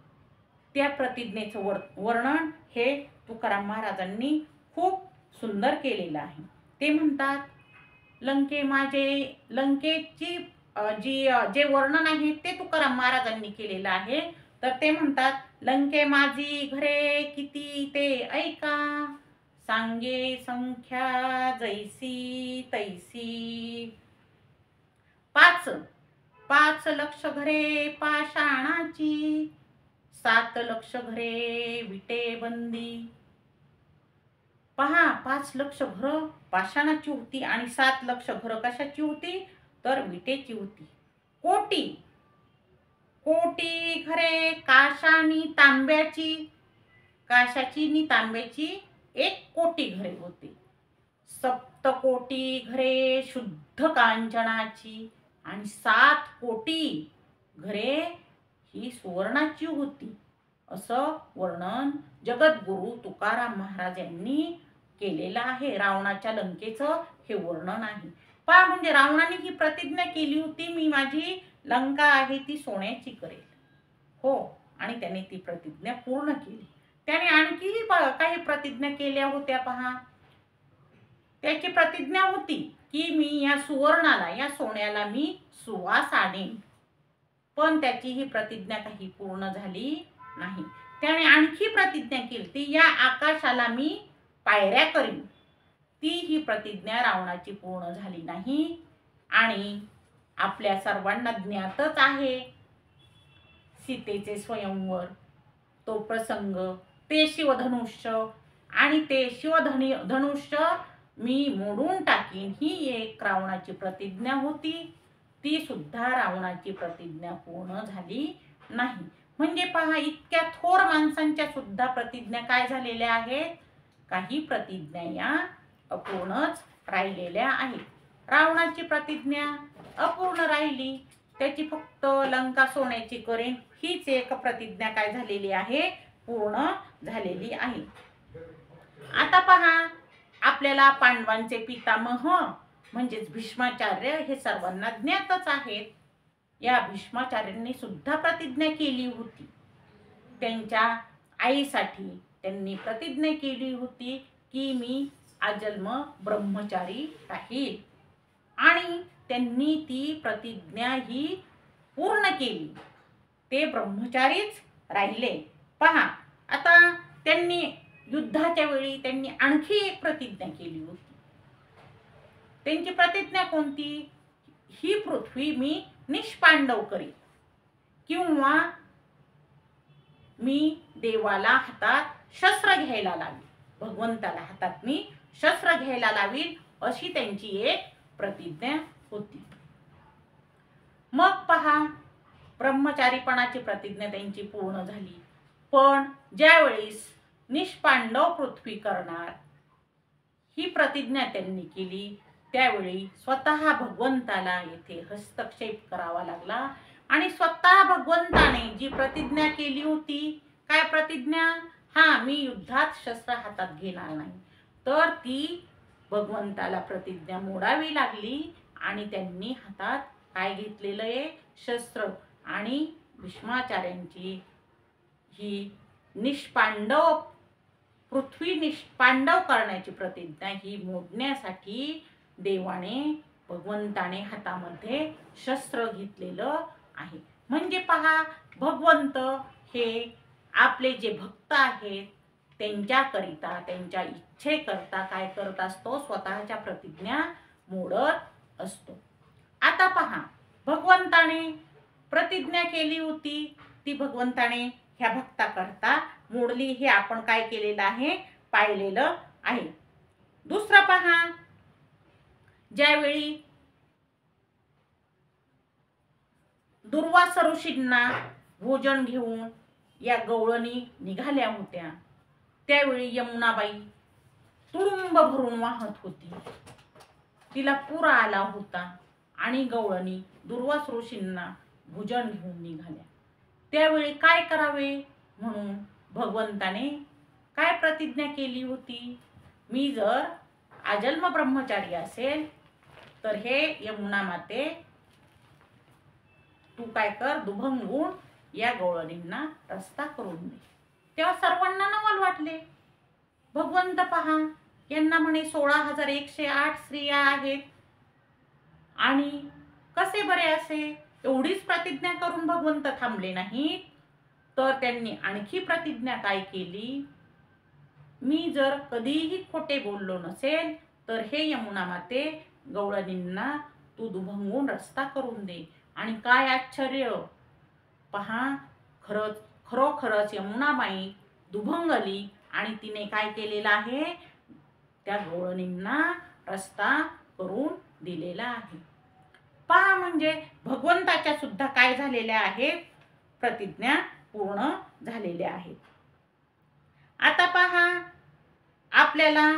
त्या प्रतिज्ञेचं वर्णन हे तुकाराम महाराजांनी खूप सुंदर केलेलं आहे. ते म्हणतात, लंकेची जे वर्णन आहे ते तुकाराम महाराजांनी केलेलं आहे. तर ते म्हणतात, लंके माझी घरे किती ते ऐका, सांगे संख्या जैसी तैसी. 5 लक्ष घरे पाषाणाची, 7 लक्ष घरे विटे बंदी. पहा, 5 लक्ष घरं पाषाणाची होती आणि 7 लक्ष घरं कशाची होती, तर विटेची होती. कोटी घरे काशानी तांब्याची, काशाची नि तांब्याची 1 कोटी घरे होती. 7 कोटी घरे शुद्ध कांचनाची आणि 7 कोटी घरे ही सुवर्णाची होती. असं वर्णन जगद्गुरु तुकाराम महाराज यांनी केलेलं आहे. रावणाच्या लंकेचं हे वर्णन आहे. पहा, म्हणजे रावणाने ही प्रतिज्ञा केली होती, मी माझी लंका आहे ती सोन्याची करेल. हो, आणि त्याने ती प्रतिज्ञा पूर्ण केली. त्याने आणखीही काही प्रतिज्ञा केल्या होत्या. पहा, त्याची प्रतिज्ञा होती की मी या सुवर्णाला, या सोन्याला मी सुवास आणेन. पण त्याची ही प्रतिज्ञा काही पूर्ण झाली नाही. त्याने आणखी प्रतिज्ञा केली ती, या आकाशाला मी पायऱ्या करीन. ती ही प्रतिज्ञा रावणाची पूर्ण झाली नाही. आणि आपल्या सर्वांना ज्ञातच आहे सीतेचे स्वयंवर, तो प्रसंग, ते शिवधनुष्य आणि ते शिवधनुष्य मी मोडून टाकीन ही एक रावणाची प्रतिज्ञा होती. ती सुद्धा रावणाची प्रतिज्ञा पूर्ण झाली नाही. म्हणजे पहा, इतक्या थोर माणसांच्या सुद्धा प्रतिज्ञा काय झालेल्या आहेत? काही प्रतिज्ञा या अपूर्णच राहिलेल्या आहेत. रावणाची प्रतिज्ञा अपूर्ण राहिली, त्याची फक्त लंका सोन्याची करेन हीच एक प्रतिज्ञा काय झालेली आहे? पूर्ण झालेली आहे. आता पहा, आपल्याला पांडवांचे पितामह म्हणजेच भीष्माचार्य हे सर्वांना ज्ञातच आहेत. या भीष्माचार्यांनी सुद्धा प्रतिज्ञा केली होती. त्यांच्या आईसाठी त्यांनी प्रतिज्ञा केली होती की मी आजन्म ब्रह्मचारी राहील, आणि त्यांनी ती प्रतिज्ञा ही पूर्ण केली. ते ब्रह्मचारीच राहिले. पहा, आता त्यांनी युद्धाच्या वेळी त्यांनी आणखी एक प्रतिज्ञा केली होती. त्यांची प्रतिज्ञा कोणती? ही पृथ्वी मी निष्पांडव करीन, किंवा मी देवाला हातात शस्त्र घ्यायला लावीन, भगवंताला हातात मी शस्त्र घ्यायला लावीन, अशी त्यांची एक प्रतिज्ञा होती. मग पहा, ब्रह्मचारीपणाची प्रतिज्ञा त्यांची पूर्ण झाली. पण ज्यावेळेस निष्पांडव पृथ्वी करणार ही प्रतिज्ञा त्यांनी केली, त्यावेळी स्वतः भगवंताला येथे हस्तक्षेप करावा लागला. आणि स्वतः भगवंताने जी प्रतिज्ञा केली होती, काय प्रतिज्ञा? मी युद्धात शस्त्र हातात घेणार नाही, तर ती भगवंताला प्रतिज्ञा मोडावी लागली. आणि त्यांनी हातात काय घेतलेलं आहे? शस्त्र. आणि भीष्माचार्यांची ही निष्पांडव पृथ्वी निष्पांडव करण्याची प्रतिज्ञा ही मोडण्यासाठी देवाने, भगवंताने हातामध्ये शस्त्र घेतलेलं आहे. म्हणजे पहा, भगवंत हे आपले जे भक्त आहेत त्यांच्याकरिता, त्यांच्या इच्छेकरता काय करत असतो? स्वतःच्या प्रतिज्ञा मोडत असतो. आता पहा, भगवंताने प्रतिज्ञा केली होती, ती भगवंताने ह्या भक्ताकरता मोडली, हे आपण काय केलेलं आहे? पाहिलेलं आहे. दुसरं पहा, ज्यावेळी दुर्वासा ऋषींना भोजन घेऊन या गवळणी निघाल्या होत्या, त्यावेळी यमुनाबाई तुडुंब भरून वाहत होती. तिला पूर आला होता आणि गवळणी दुर्वासा ऋषींना भोजन घेऊन निघाल्या. त्यावेळी काय करावे म्हणून भगवंताने काय प्रतिज्ञा केली होती? मी जर आजन्म ब्रह्मचारी असेल तर हे यमुना माते तू काय कर, दुभंगून या गवळणींना रस्ता करून दे. तेव्हा सर्वांना नवल वाटले. भगवंत पहा, यांना म्हणे 16,108 स्त्रिया आहेत, आणि कसे बरे असे? एवढीच प्रतिज्ञा करून भगवंत थांबले नाहीत, तर त्यांनी आणखी प्रतिज्ञा काय केली? मी जर कधीही खोटे बोललो नसेल तर हे यमुना माते गवळणींना तू दुभंगून रस्ता करून दे. आणि काय आश्चर्य पहा, खरोखरच यमुनाबाई दुभंगली आणि तिने काय केलेलं आहे? त्या गवळणींना रस्ता करून दिलेला आहे. पहा, म्हणजे भगवंताच्या सुद्धा काय झालेल्या आहेत? प्रतिज्ञा पूर्ण झालेल्या आहेत. आता पहा, आपल्याला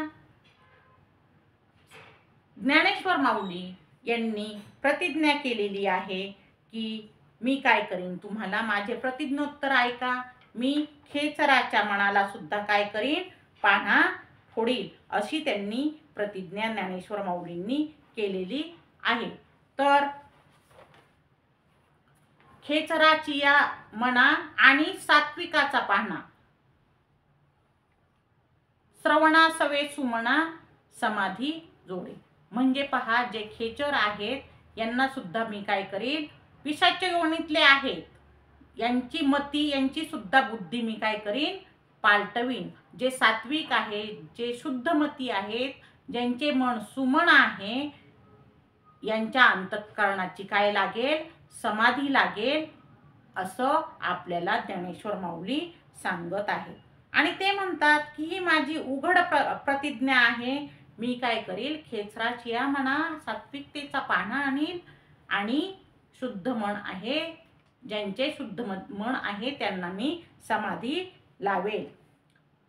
ज्ञानेश्वर माऊली यांनी प्रतिज्ञा केलेली आहे की मी काय करीन, तुम्हाला माझे प्रतिज्ञोत्तर ऐका, मी खेचराच्या मनाला सुद्धा काय करीन? पाना फोडील, अशी त्यांनी प्रतिज्ञा ज्ञानेश्वर माऊलींनी केलेली आहे. तर खेचराची या मना आणि सात्विकाचा पाहणा, श्रवणा सवे सुमना समाधी जोडे. म्हणजे पहा, जे खेचर आहेत यांना सुद्धा मी काय करीन? पिशाच्य योनीतले आहेत, यांची मती, यांची सुद्धा बुद्धी मी काय करीन? पालटवीन. जे सात्विक आहेत, जे शुद्ध मती आहेत, ज्यांचे मन सुमन आहे, यांच्या अंतःकरणाची काय लागेल? समाधी लागेल, असं आपल्याला ज्ञानेश्वर माऊली सांगत आहे. आणि ते म्हणतात की ही माझी उघड प्रतिज्ञा आहे. मी काय करील? खेचराची या म्हणा, सात्विकतेचा पाना आणील आणि शुद्ध मन आहे, ज्यांचे शुद्ध मन आहे त्यांना मी समाधी लावेल.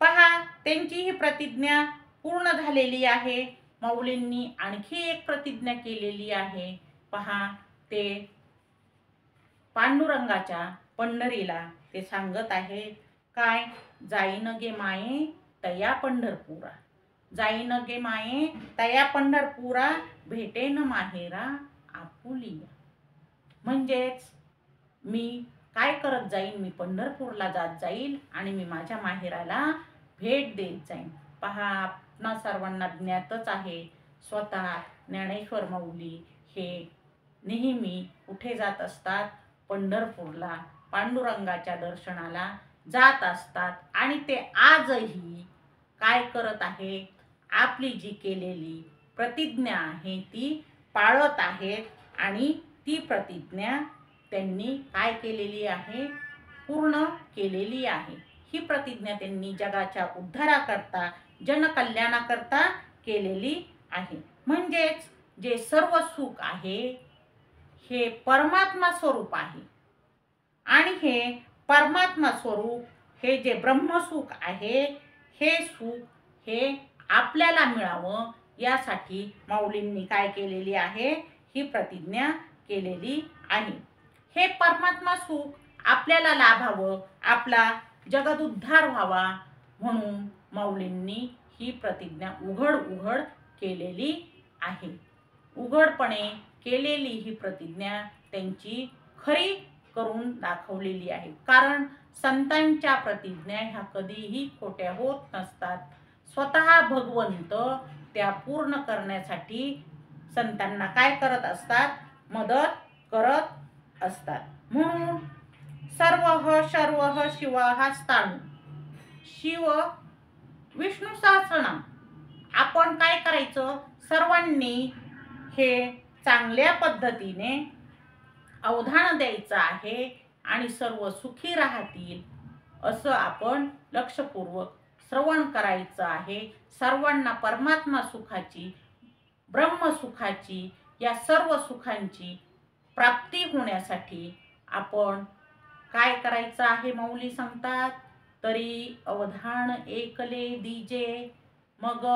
पहा, त्यांची ही प्रतिज्ञा पूर्ण झालेली आहे. माऊलींनी आणखी एक प्रतिज्ञा केलेली आहे. पहा, ते पांडुरंगाच्या पंढरीला ते सांगत आहे काय? जाईन गे माये तया पंढरपुरा, जाईन गे माये तया पंढरपुरा, भेटेन माहेरा आपुलिया. म्हणजेच मी काय करत जाईन? मी पंढरपूरला जात जाईल आणि मी माझ्या माहेराला भेट देत जाईन. पहा, आपणा सर्वांना ज्ञातच आहे, स्वतः ज्ञानेश्वर माऊली हे नेहमी कुठे जात असतात? पंढरपूरला पांडुरंगाच्या दर्शनाला जात असतात. आणि ते आजही काय करत आहेत? आपली जी केलेली प्रतिज्ञा आहे ती पाळत आहेत आणि ती प्रतिज्ञा त्यांनी काय केलेली आहे? पूर्ण केलेली आहे. ही प्रतिज्ञा त्यांनी जगाच्या उद्धाराकरता, जनकल्याणाकरता केलेली आहे. म्हणजेच जे सर्व सुख आहे हे परमात्मा स्वरूप आहे आणि हे परमात्मा स्वरूप हे जे ब्रह्मसुख आहे, हे सुख हे आपल्याला मिळावं यासाठी माऊलींनी काय केलेली आहे? ही प्रतिज्ञा केलेली आहे. हे परमात्मा सुख आपल्याला लाभावं, आपला जगदुद्धार व्हावा म्हणून माऊलींनी ही प्रतिज्ञा उघड केलेली आहे. उघडपणे केलेली ही प्रतिज्ञा त्यांची खरी करून दाखवलेली आहे. कारण संतांच्या प्रतिज्ञा ह्या कधीही खोट्या होत नसतात. स्वतः भगवंत त्या पूर्ण करण्यासाठी संतांना काय करत असतात? मदत करत असतात. म्हणून सर्वः शर्वः शिवहस्तानु, शिव विष्णू सहस्रनाम. आपण काय करायचं? सर्वांनी हे चांगल्या पद्धतीने अवधान द्यायचं आहे आणि सर्व सुखी राहतील असं आपण लक्षपूर्वक श्रवण करायचं आहे. सर्वांना परमात्मा सुखाची, ब्रह्मसुखाची, या सर्व सुखांची प्राप्ती होण्यासाठी आपण काय करायचं आहे? माऊली सांगतात, तरी अवधान एकले दीजे, मग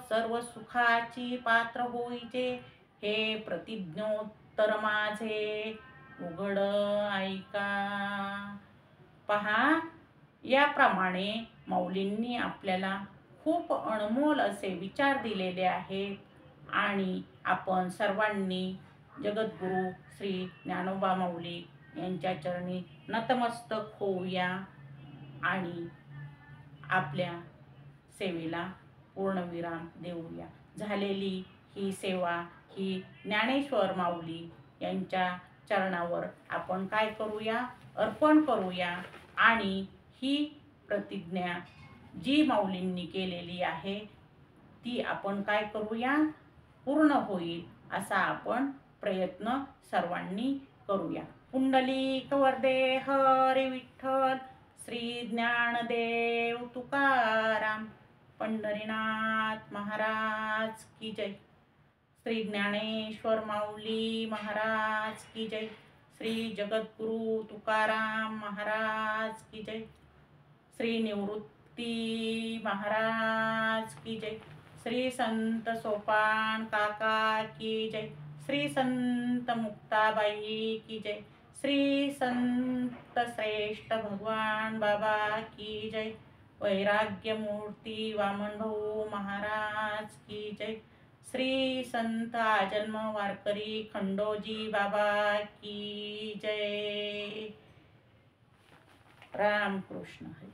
सर्व सुखाची पात्र होईचे, हे प्रतिज्ञोत्तर माझे उघड ऐका. पहा, याप्रमाणे माऊलींनी आपल्याला खूप अनमोल असे विचार दिलेले आहेत आणि आपण सर्वांनी जगद्गुरु श्री ज्ञानोबा माऊली यांच्या चरणी नतमस्तक होऊया आणि आपल्या सेवेला पूर्णविराम देऊया. झालेली ही सेवा ही ज्ञानेश्वर माऊली यांच्या चरणावर आपण काय करूया? अर्पण करूया आणि ही प्रतिज्ञा जी माऊलींनी केलेली आहे ती आपण काय करूया? पूर्ण होईल असा आपण प्रयत्न सर्वांनी करूया. पुंडलिक वरदे हरी विठ्ठल, श्री ज्ञानदेव तुकाराम, पंढरीनाथ महाराज की जय. श्री ज्ञानेश्वर माऊली महाराज की जय. श्री जगद्गुरु तुकाराम महाराज की जय. श्री निवृत्ती महाराज की जय. श्री संत सोपान काका की जय. श्री संत मुक्ताबाई की जय. श्री संत श्रेष्ठ भगवान बाबा की जय. वैराग्य मूर्ती वामन भाऊ महाराज की जय. श्री संत आजन्म वारकरी खंडोजी बाबा की जय. राम कृष्ण हरी.